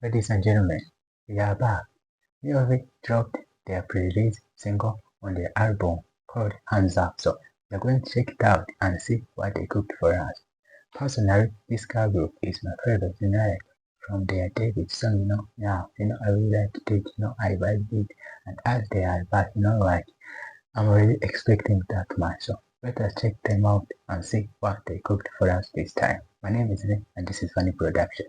Ladies and gentlemen, we are back. MEOVV dropped their pre-release single on their album called Hands Up, so we're going to check it out and see what they cooked for us. Personally, this girl group is my favorite, from their debut song, I really like it, I vibe it, and as they are back, I'm really expecting that much, so let us check them out and see what they cooked for us this time. My name is Lee, and this is Funny Production.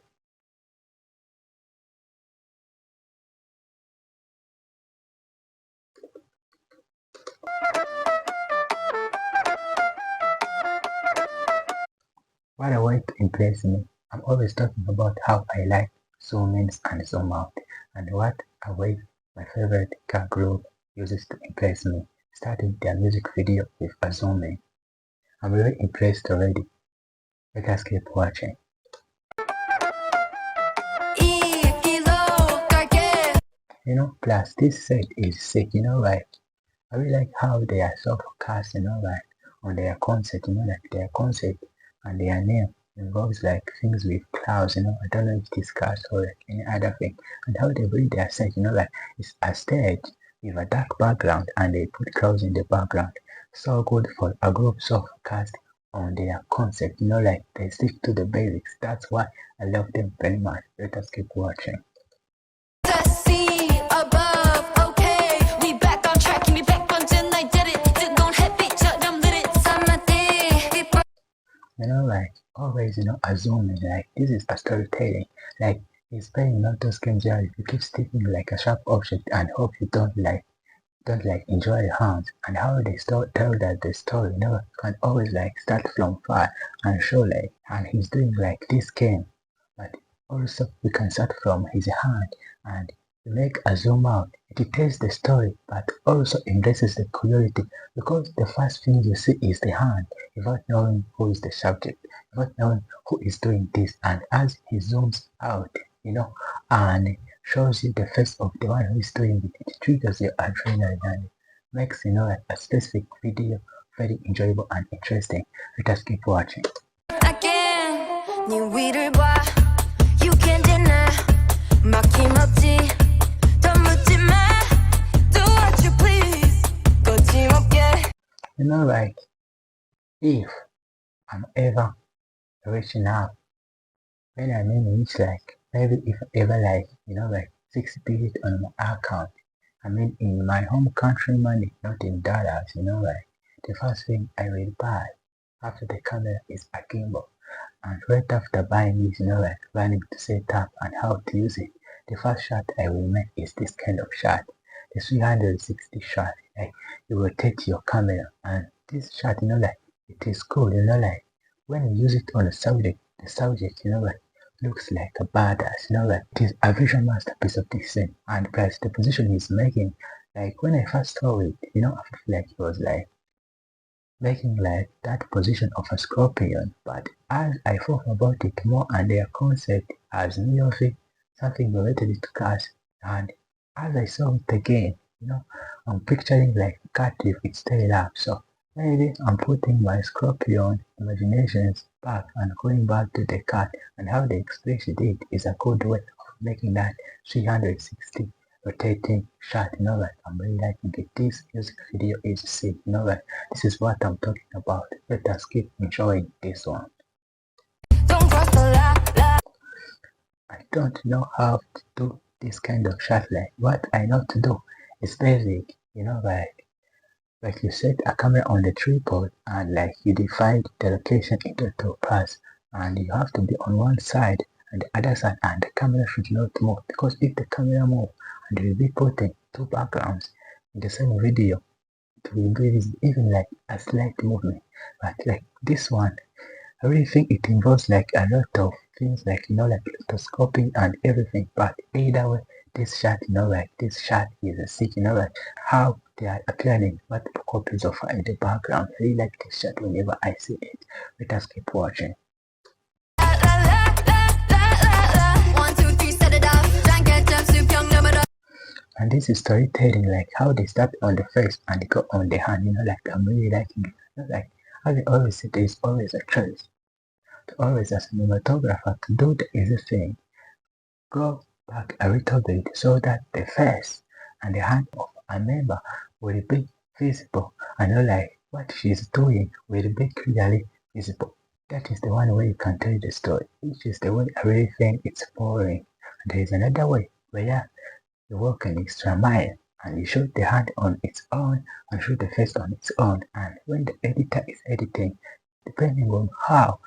What a way to impress me. I'm always talking about how I like zoom ins and zoom out, and what a way my favorite car group uses to impress me, starting their music video with a zoom in. I'm really impressed already. Let us keep watching. Plus this set is sick, I really like how they are so focused, on their concept, their concept and their name involves things with clouds, I don't know if it is clouds or any other thing, and how they build their set, it's a stage with a dark background and they put clouds in the background. So good for a group so focused on their concept, they stick to the basics. That's why I love them very much. Let us keep watching. Always, a zoom in, this is a storytelling, it's playing not those games where you keep sticking like a sharp object and hope you don't enjoy the hands, and how they tell that the story, can always start from far and show and he's doing this game, but also we can start from his hand and make a zoom out. It tells the story, but also embraces the curiosity, because the first thing you see is the hand, without knowing who is the subject, without knowing who is doing this. And as he zooms out, and shows you the face of the one who is doing it, it triggers your adrenaline and makes a specific video very enjoyable and interesting. Let us keep watching. You can't deny if I'm ever reaching out, when I mean it's maybe if ever 6 digits on my account, in my home country money, not in dollars, the first thing I will buy after the camera is a gimbal. And right after buying this, learning to set up and how to use it, the first shot I will make is this kind of shot, the 360 shot. You rotate your camera, and this shot, it is cool, when you use it on the subject, looks like a badass, it is a visual masterpiece of this scene. And plus the position he's making, when I first saw it, I felt like it was making that position of a scorpion, but as I thought about it more and their concept as MEOVV, something related to cars, and as I saw it again, I'm picturing a cat with its tail up, so maybe I'm putting my scorpion imaginations back and going back to the cat, and how they expressed it is a good way of making that 360 rotating shot, I'm really liking it. This music video is sick, this is what I'm talking about. Let us keep enjoying this one. I don't know how to do this kind of shot. What I know to do is basic, you set a camera on the tripod and you divide the location into 2 parts, and you have to be on one side and the other side, and the camera should not move, because if the camera moves and you will be putting 2 backgrounds in the same video, it will be even a slight movement. But this one, I really think it involves a lot of things rotoscoping and everything, but either way, this shot, this shot is sick, how they are appearing, what copies of her in the background. I really like this shot whenever I see it. Let us keep watching. And this is storytelling, how they start on the face and go on the hand, I'm really liking it. As I always say, there is always a choice. To always, as a cinematographer, to do the easy thing. Go back a little bit so that the face and the hand of a member will be visible and not like what she's doing will be clearly visible. That is the one way you can tell the story, which is the way I really think it's boring. And there is another way where you work an extra mile and you shoot the hand on its own and shoot the face on its own. And when the editor is editing, depending on how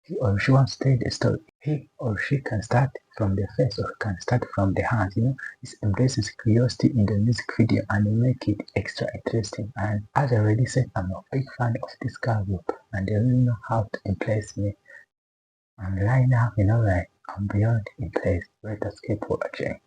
he or she wants to tell the story, he or she can start from the face or can start from the hands. It embraces curiosity in the music video and make it extra interesting. And as I already said, I'm a big fan of this girl group and they really know how to impress me. And right now, I'm beyond impressed. Let us keep watching.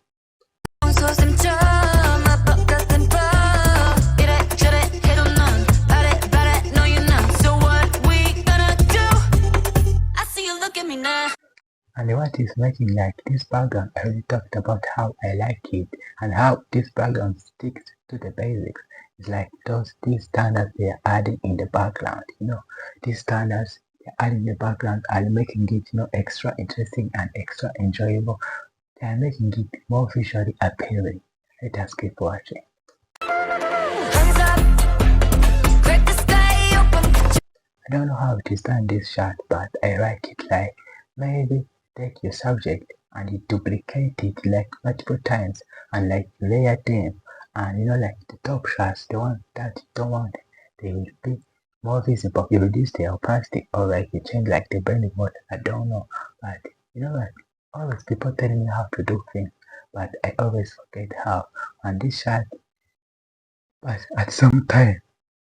And what is making like this background, I already talked about how I like it and how this background sticks to the basics. It's like these standards they are adding in the background, these standards they are adding in the background are making it, extra interesting and extra enjoyable. They are making it more visually appealing. Let us keep watching. I don't know how to stand this shot, but I like it. Like maybe take your subject and you duplicate it like multiple times and like layer them and like the top shots, the one that you don't want, they will be more visible. You reduce the opacity or like you change like the blending mode. I don't know, but always people telling me how to do things, but I always forget how. And this shot, but at some time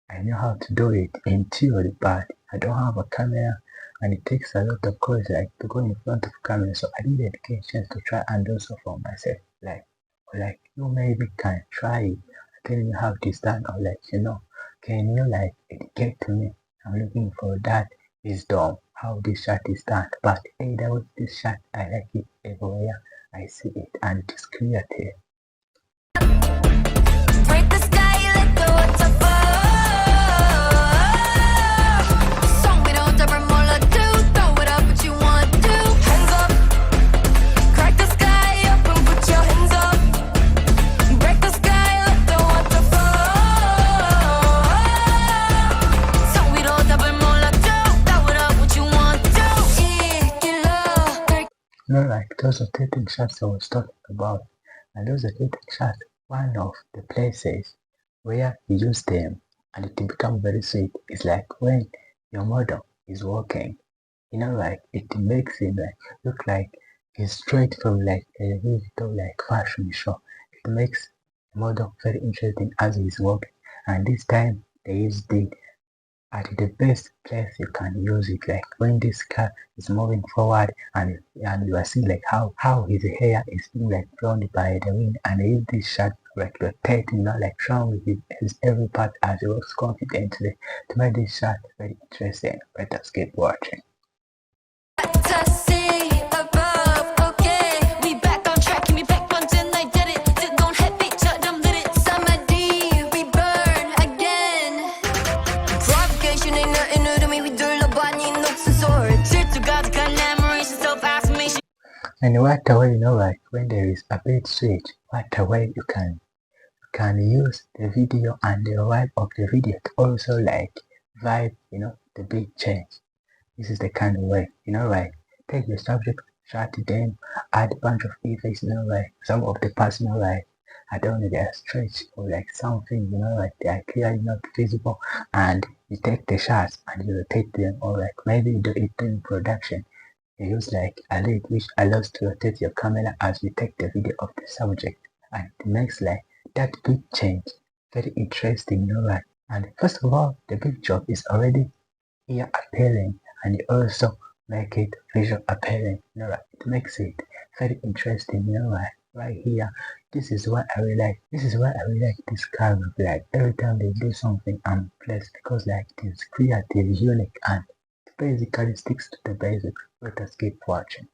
I know how to do it in theory, but I don't have a camera and it takes a lot of courage like to go in front of camera, so I didn't get a chance to try and do so for myself. Like you maybe can try it, telling me how it's done, or can you like educate to me? I'm looking for that wisdom, how this shot is done. But either way, this shot I like it everywhere I see it and it is creative. Break the sky, let the water fall. Like those rotating shots I was talking about, and those rotating shots, one of the places where you use them and it become very sweet is like when your model is walking, like it makes it like look like he's straight from like a video like fashion show. It makes the model very interesting as he's walking, and this time they use the at the best place you can use it, like when this car is moving forward and you are seeing like how his hair is being like blown by the wind, and use this shot like rotating, like showing his every part as he walks confidently to make this shot very interesting. Let us keep watching. And what a way, like when there is a big switch, what a way you can use the video and the vibe of the video to also like vibe, the big change. This is the kind of way, like take your subject, shut it in, add a bunch of effects, like some of the parts, like I don't know, they are stretched or like something, like they are clearly not visible, and you take the shots and you rotate them, or like maybe you do it in production. You use like a lead which allows to rotate your camera as you take the video of the subject, and it makes like that big change very interesting, right? And first of all, the big job is already ear appealing, and you also make it visual appealing, right? It makes it very interesting, right here. This is what I really like. This is why I really like this kind of like every time they do something I'm impressed because like it is creative, unique, and basically sticks to the basics. Let us keep watching.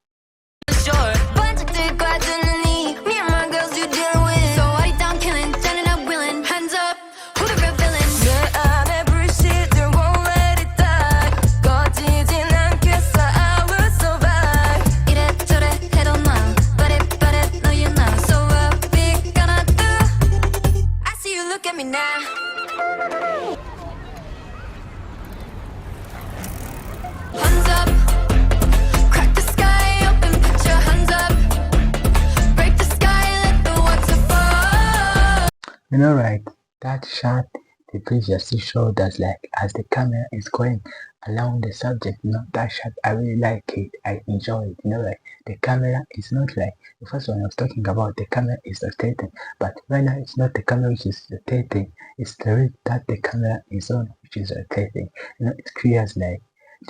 Like that shot the previously showed us like as the camera is going along the subject, that shot I really like it. I enjoy it. Like the camera is not like the first one I was talking about, the camera is rotating, but right now it's not the camera which is rotating, it's the rate that the camera is on which is rotating. It creates like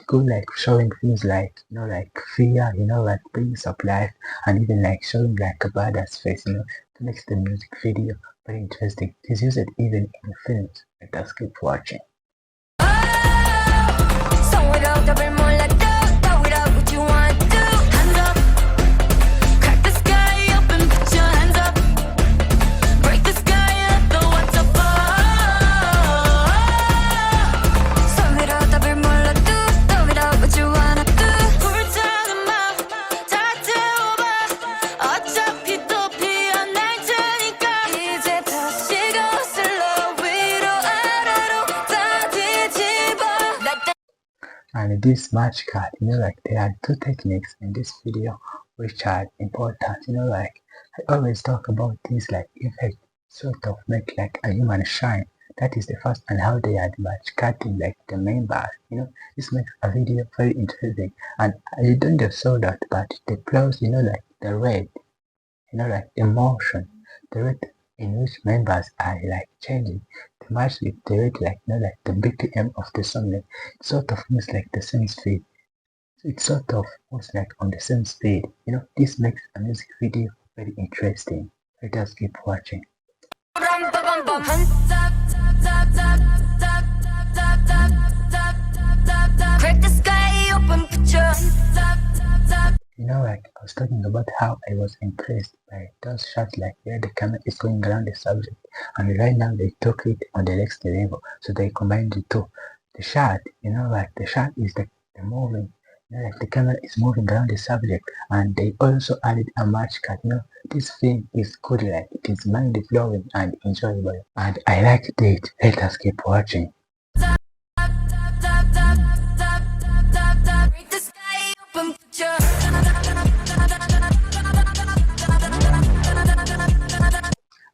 good like showing things like like fear, like things of life, and even like showing like a badass face, to make the music video very interesting. It's used even in films. Let us keep watching. And this match card, like there are two techniques in this video which are important. Like I always talk about things like effect, sort of make like a human shine. That is the first, and how they are match cutting like the main bar. This makes a video very interesting. And you don't just saw that, but the plus, like the red, like the motion, the rate in which members are like changing, the match with the rate like like the BPM of the song, like sort of moves like the same speed. So it sort of moves like on the same speed. This makes a music video very interesting. Let us keep watching. Like I was talking about how I was impressed by those shots like where the camera is going around the subject, and right now they took it on the next level, so they combined the two. The shot, like the shot is the moving, like the camera is moving around the subject, and they also added a match cut. This film is good, like it is mind blowing and enjoyable, and I liked it. Let us keep watching.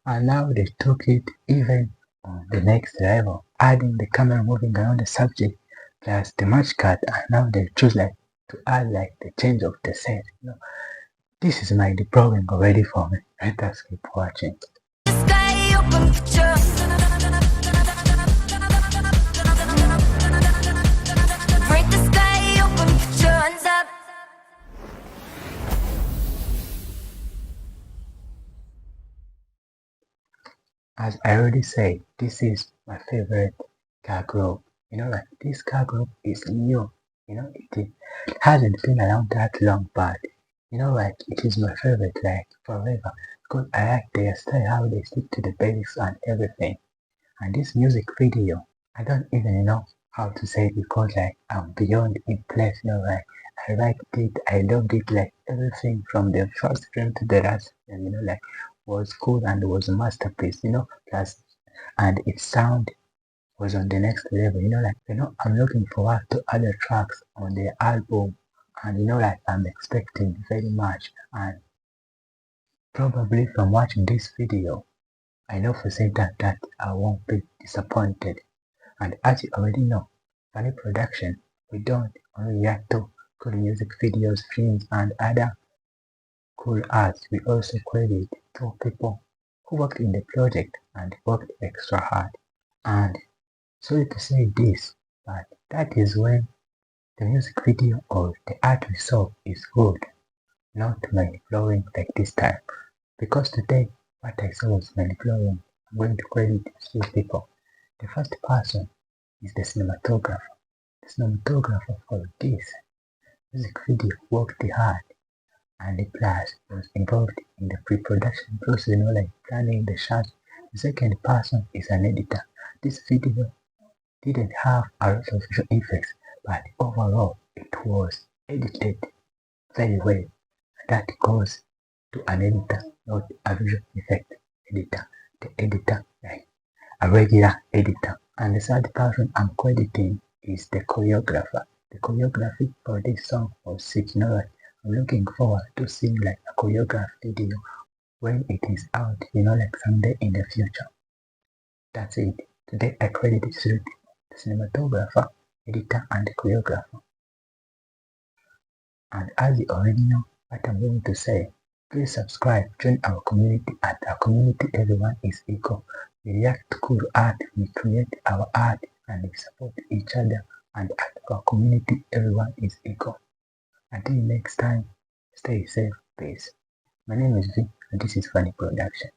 And now they took it even on the next level, adding the camera moving around the subject plus the match cut, and now they choose like to add like the change of the set. This is mind blowing already for me. Let us keep watching. As I already said, this is my favorite car group. Like this car group is new. It hasn't been around that long, but like it is my favorite, like forever. Because I like their style, how they stick to the basics and everything. And this music video, I don't even know how to say it because like I'm beyond impressed. Like I liked it, I loved it, like everything from the first frame to the last frame, like was cool and was a masterpiece, plus and its sound was on the next level, like I'm looking forward to other tracks on the album, and like I'm expecting very much, and probably from watching this video I know for certain that I won't be disappointed. And as you already know, Funny Production, we don't only react to cool music videos, films, and other cool arts. We also credit to people who worked in the project and worked extra hard. And sorry to say this, but that is when the music video or the art we saw is good, not mind-blowing like this time. Because today, what I saw was mind-blowing. I'm going to credit three people. The first person is the cinematographer. The cinematographer for this music video worked hard, and the plus was involved in the pre-production process, like planning the shots. The second person is an editor. This video didn't have a lot of visual effects, but overall it was edited very well. That goes to an editor, not a visual effect editor. The editor, like a regular editor. And the third person I'm crediting is the choreographer. The choreography for this song was sick. Like I'm looking forward to seeing like a choreographed video when it is out, like someday in the future. That's it. Today I created this suit, the cinematographer, editor, and choreographer. And as you already know what I'm going to say, please subscribe, join our community. At our community, everyone is equal. We react to cool art, we create our art, and we support each other. And at our community, everyone is equal. Until next time, stay safe, peace. My name is V, and this is Funny Production.